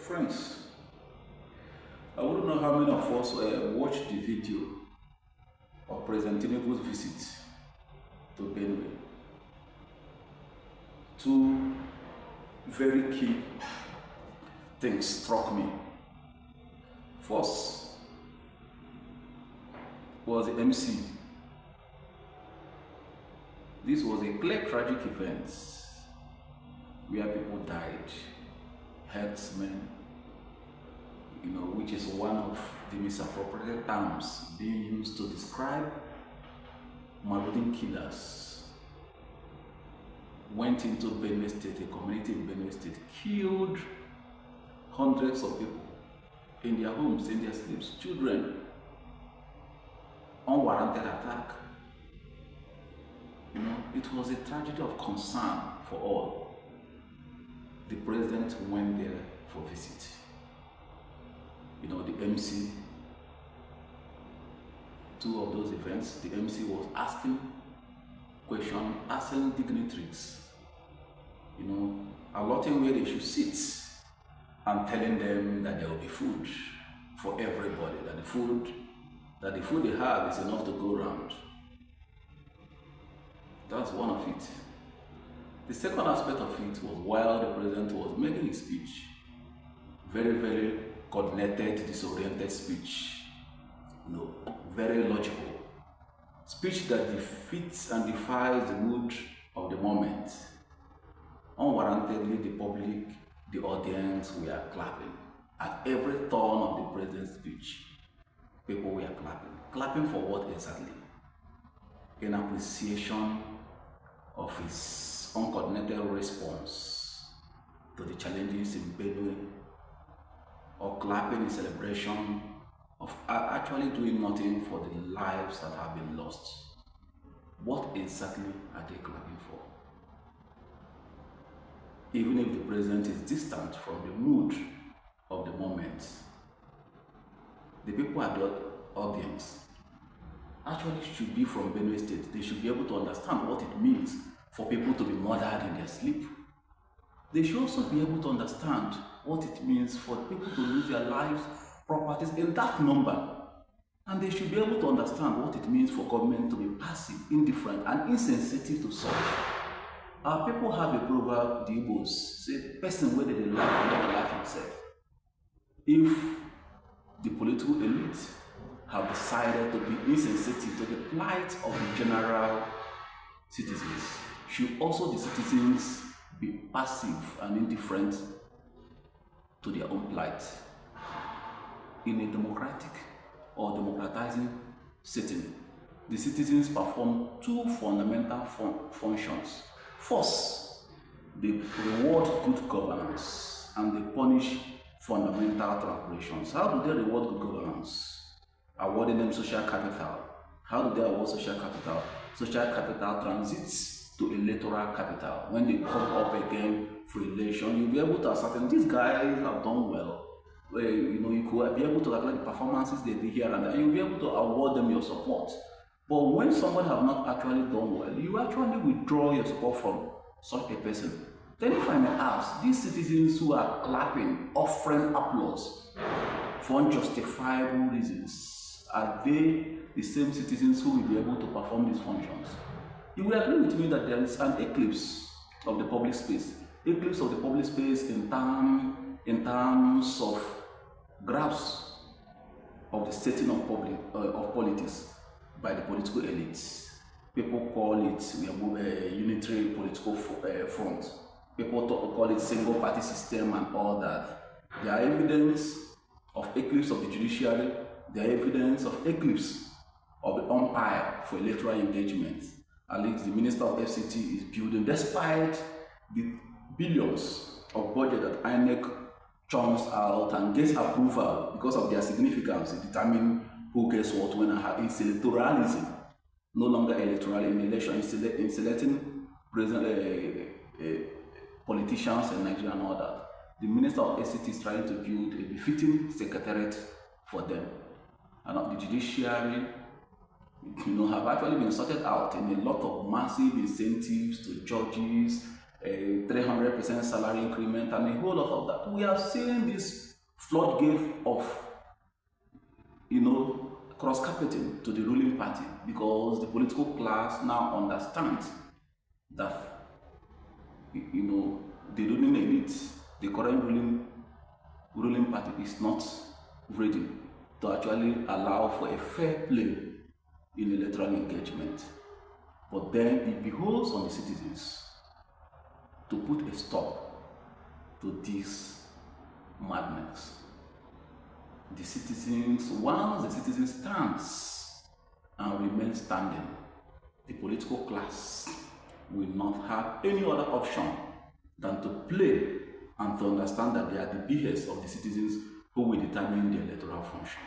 Friends, I wouldn't know how many of us watched the video of President Tinubu's visit to Benue. Two very key things struck me. First was the MC. This was a clear tragic event where people died, herdsmen, which is one of the misappropriated terms being used to describe marauding killers. Went into Benue State, a community in Benue State, killed hundreds of people in their homes, in their sleeps, children, unwarranted attack. It was a tragedy of concern for all. The president went there for a visit. The MC, two of those events, the MC was asking questions, asking dignitaries, allotting where they should sit and telling them that there will be food for everybody, that the food they have is enough to go around. That's one of it. The second aspect of it was while the president was making his speech, very, very coordinated, disoriented speech, very logical. Speech that defeats and defies the mood of the moment. Unwarrantedly, the public, the audience were clapping. At every turn of the president's speech, people were clapping. Clapping for what exactly? In appreciation of his uncoordinated response to the challenges in Benue, or clapping in celebration of actually doing nothing for the lives that have been lost. What exactly are they clapping for? Even if the president is distant from the mood of the moment, the people at the audience actually should be from Benue State. They should be able to understand what it means for people to be murdered in their sleep. They should also be able to understand what it means for people to lose their lives, properties in that number. And they should be able to understand what it means for government to be passive, indifferent, and insensitive to such. Our people have a proverb, the Igbos say, person where they laugh, never laugh himself. If the political elite have decided to be insensitive to the plight of the general citizens, should also the citizens be passive and indifferent to their own plight? In a democratic or democratizing setting, the citizens perform two fundamental functions. First, they reward good governance and they punish fundamental transgressions. How do they reward good governance? Awarding them social capital. How do they award social capital? Social capital transits to electoral capital. When they come up again for election, you'll be able to ascertain these guys have done well. You could be able to calculate the performances they did here and there, and you'll be able to award them your support. But when someone have not actually done well, you actually withdraw your support from such a person. Then if I may ask, these citizens who are clapping, offering applause for unjustifiable reasons, are they the same citizens who will be able to perform these functions? You will agree with me that there is an eclipse of the public space. Eclipse of the public space in terms of grasp of the setting of politics by the political elites. People call it a unitary political front. People call it single party system and all that. There are evidence of eclipse of the judiciary. There are evidence of eclipse of the umpire for electoral engagement. At least the Minister of FCT is building, despite the billions of budget that INEC churns out and gets approval because of their significance in determining who gets what when. It's electoralism, no longer electoral in election, in selecting politicians in Nigeria and all that. The Minister of FCT is trying to build a befitting secretariat for them. And the judiciary have actually been sorted out in a lot of massive incentives to judges, a 300% salary increment, and a whole lot of that. We are seeing this floodgate of, cross-carpeting to the ruling party, because the political class now understands that, the ruling elite, the current ruling party is not ready to actually allow for a fair play in electoral engagement. But then it behoves on the citizens to put a stop to this madness. The citizens, once the citizens stands and remain standing, the political class will not have any other option than to play and to understand that they are the behest of the citizens who will determine the electoral function.